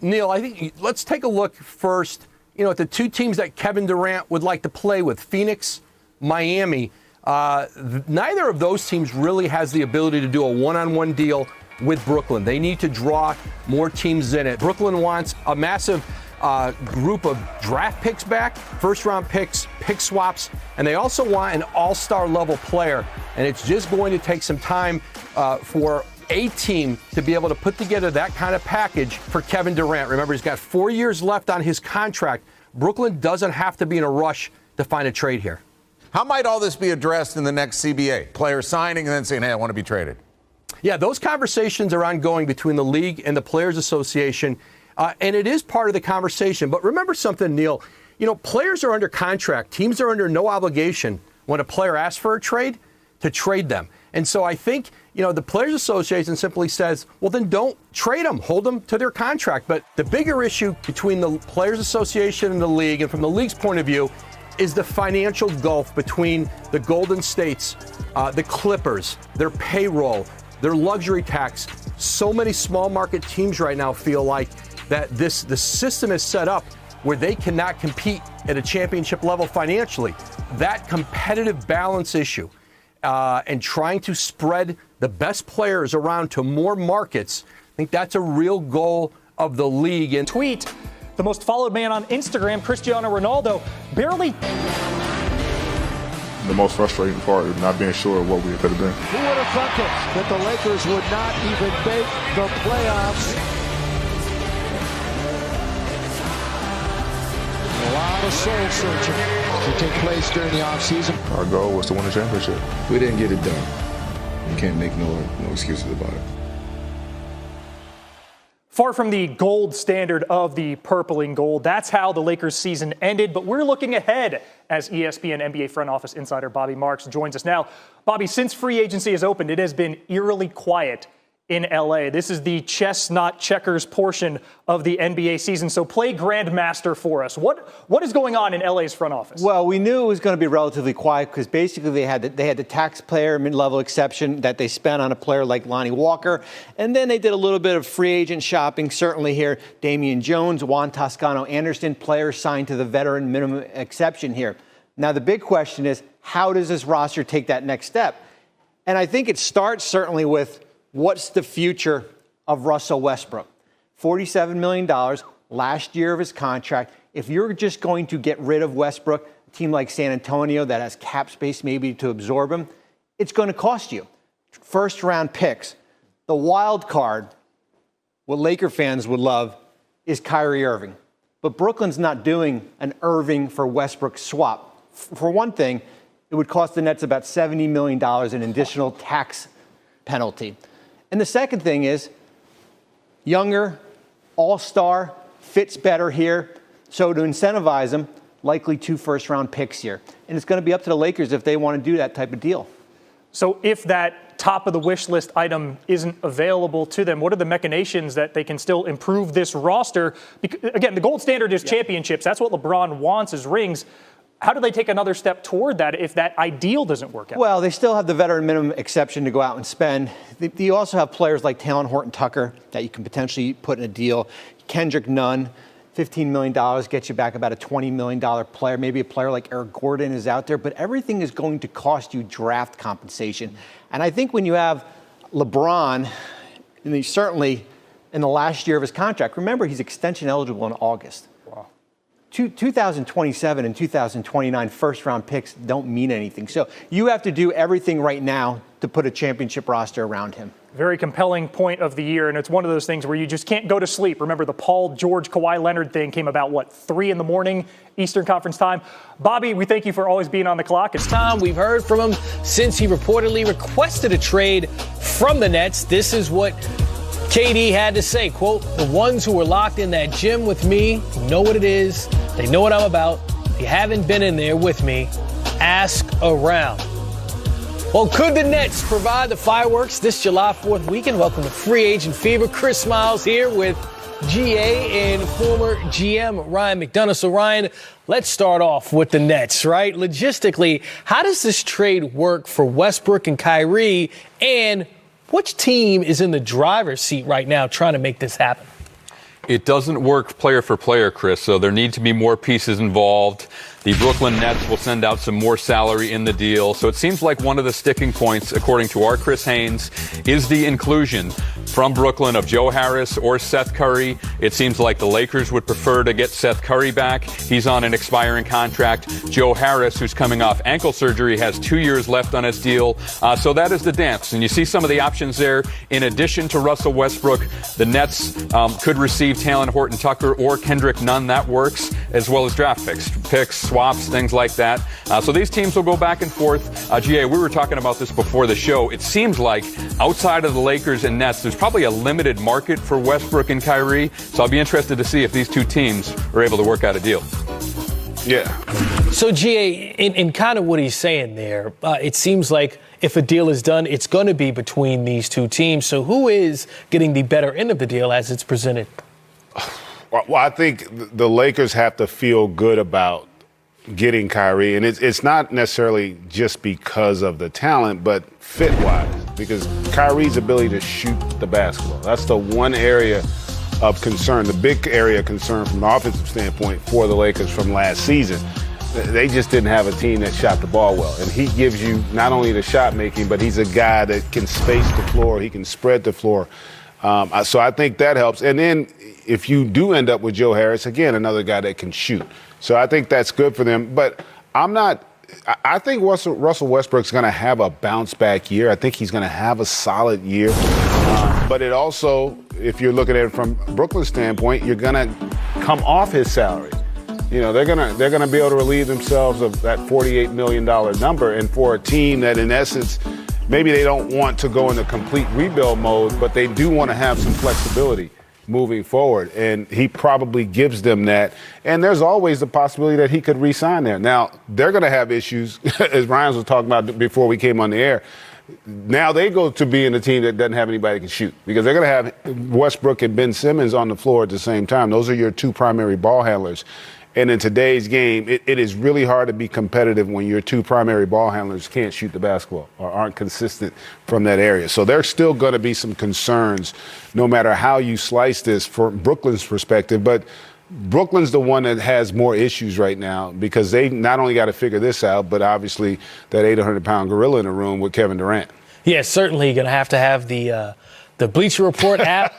Neil, I think let's take a look first, at the two teams that Kevin Durant would like to play with, Phoenix, Miami. Neither of those teams really has the ability to do a one-on-one deal with Brooklyn. They need to draw more teams in it. Brooklyn wants a massive group of draft picks back, first-round picks, pick swaps, and they also want an all-star level player. And it's just going to take some time for a team to be able to put together that kind of package for Kevin Durant. Remember, he's got 4 years left on his contract. Brooklyn doesn't have to be in a rush to find a trade here. How might all this be addressed in the next CBA? Players signing and then saying, hey, I want to be traded. Yeah, those conversations are ongoing between the league and the Players Association, and it is part of the conversation. But remember something, Neil. Players are under contract. Teams are under no obligation when a player asks for a trade to trade them. And so I think, the Players Association simply says, well, then don't trade them. Hold them to their contract. But the bigger issue between the Players Association and the league, and from the league's point of view, is the financial gulf between the Golden States, the Clippers, their payroll, their luxury tax. So many small market teams right now feel like that the system is set up where they cannot compete at a championship level financially. That competitive balance issue and trying to spread the best players around to more markets, I think that's a real goal of the league. And tweet, the most followed man on Instagram, Cristiano Ronaldo, barely. The most frustrating part is not being sure of what we could have been. Who would have thunk it that the Lakers would not even make the playoffs? A lot of soul searching to take place during the offseason. Our goal was to win the championship. We didn't get it done. You can't make no excuses about it. Far from the gold standard of the purple and gold. That's how the Lakers season ended. But we're looking ahead as ESPN NBA front office insider Bobby Marks joins us now. Bobby, since free agency has opened, it has been eerily quiet in LA. This is the chess, not checkers portion of the NBA season. So play grandmaster for us. What is going on in LA's front office? Well, we knew it was going to be relatively quiet because basically they had the taxpayer mid-level exception that they spent on a player like Lonnie Walker. And then they did a little bit of free agent shopping. Certainly here, Damian Jones, Juan Toscano-Anderson, players signed to the veteran minimum exception here. Now, the big question is, how does this roster take that next step? And I think it starts certainly with, what's the future of Russell Westbrook? $47 million last year of his contract. If you're just going to get rid of Westbrook, a team like San Antonio that has cap space maybe to absorb him, it's going to cost you. First round picks. The wild card, what Laker fans would love, is Kyrie Irving. But Brooklyn's not doing an Irving for Westbrook swap. For one thing, it would cost the Nets about $70 million in additional tax penalty. And the second thing is, younger, all-star, fits better here. So to incentivize him, likely 2 first-round picks here. And it's going to be up to the Lakers if they want to do that type of deal. So if that top of the wish list item isn't available to them, what are the machinations that they can still improve this roster? Because, again, the gold standard is championships. That's what LeBron wants, is rings. How do they take another step toward that if that ideal doesn't work out? Well, they still have the veteran minimum exception to go out and spend. You also have players like Talon Horton-Tucker that you can potentially put in a deal. Kendrick Nunn, $15 million gets you back about a $20 million player. Maybe a player like Eric Gordon is out there. But everything is going to cost you draft compensation. And I think when you have LeBron, and he's certainly in the last year of his contract, remember he's extension eligible in August. 2027 and 2029 first-round picks don't mean anything. So you have to do everything right now to put a championship roster around him. Very compelling point of the year, and it's one of those things where you just can't go to sleep. Remember, the Paul George, Kawhi Leonard thing came about, 3 in the morning Eastern Conference time. Bobby, we thank you for always being on the clock. It's time. We've heard from him since he reportedly requested a trade from the Nets. This is what KD had to say, quote, "The ones who were locked in that gym with me know what it is. They know what I'm about. If you haven't been in there with me, ask around." Well, could the Nets provide the fireworks this July 4th weekend? Welcome to Free Agent Fever. Chris Miles here with GA and former GM Ryan McDonough. So, Ryan, let's start off with the Nets, right? Logistically, how does this trade work for Westbrook and Kyrie, and which team is in the driver's seat right now trying to make this happen? It doesn't work player for player, Chris, so there need to be more pieces involved. The Brooklyn Nets will send out some more salary in the deal. So it seems like one of the sticking points, according to our Chris Haynes, is the inclusion from Brooklyn of Joe Harris or Seth Curry. It seems like the Lakers would prefer to get Seth Curry back. He's on an expiring contract. Joe Harris, who's coming off ankle surgery, has 2 years left on his deal. So that is the dance. And you see some of the options there. In addition to Russell Westbrook, the Nets could receive Talen Horton-Tucker or Kendrick Nunn. That works, as well as draft picks, swaps, things like that. So these teams will go back and forth. GA, we were talking about this before the show. It seems like outside of the Lakers and Nets, there's probably a limited market for Westbrook and Kyrie. So I'll be interested to see if these two teams are able to work out a deal. Yeah. So, GA, in kind of what he's saying there, it seems like if a deal is done, it's going to be between these two teams. So who is getting the better end of the deal as it's presented? Well, I think the Lakers have to feel good about getting Kyrie, and it's not necessarily just because of the talent, but fit-wise, because Kyrie's ability to shoot the basketball. That's the one area of concern, the big area of concern from an offensive standpoint for the Lakers from last season. They just didn't have a team that shot the ball well, and he gives you not only the shot making, but he's a guy that can space the floor, he can spread the floor. So I think that helps. And then if you do end up with Joe Harris, again, another guy that can shoot. So I think that's good for them. But I think Russell Westbrook's going to have a bounce back year. I think he's going to have a solid year. But it also, if you're looking at it from Brooklyn's standpoint, you're going to come off his salary. You know, they're gonna be able to relieve themselves of that $48 million number. And for a team that, in essence, maybe they don't want to go into complete rebuild mode, but they do want to have some flexibility moving forward. And he probably gives them that. And there's always the possibility that he could re-sign there. Now, they're going to have issues, as Ryan was talking about before we came on the air. Now they go to being a team that doesn't have anybody that can shoot, because they're going to have Westbrook and Ben Simmons on the floor at the same time. Those are your two primary ball handlers. And in today's game, it is really hard to be competitive when your two primary ball handlers can't shoot the basketball or aren't consistent from that area. So there's still going to be some concerns, no matter how you slice this, from Brooklyn's perspective. But Brooklyn's the one that has more issues right now, because they not only got to figure this out, but obviously that 800-pound gorilla in the room with Kevin Durant. Yeah, certainly going to have the Bleacher Report app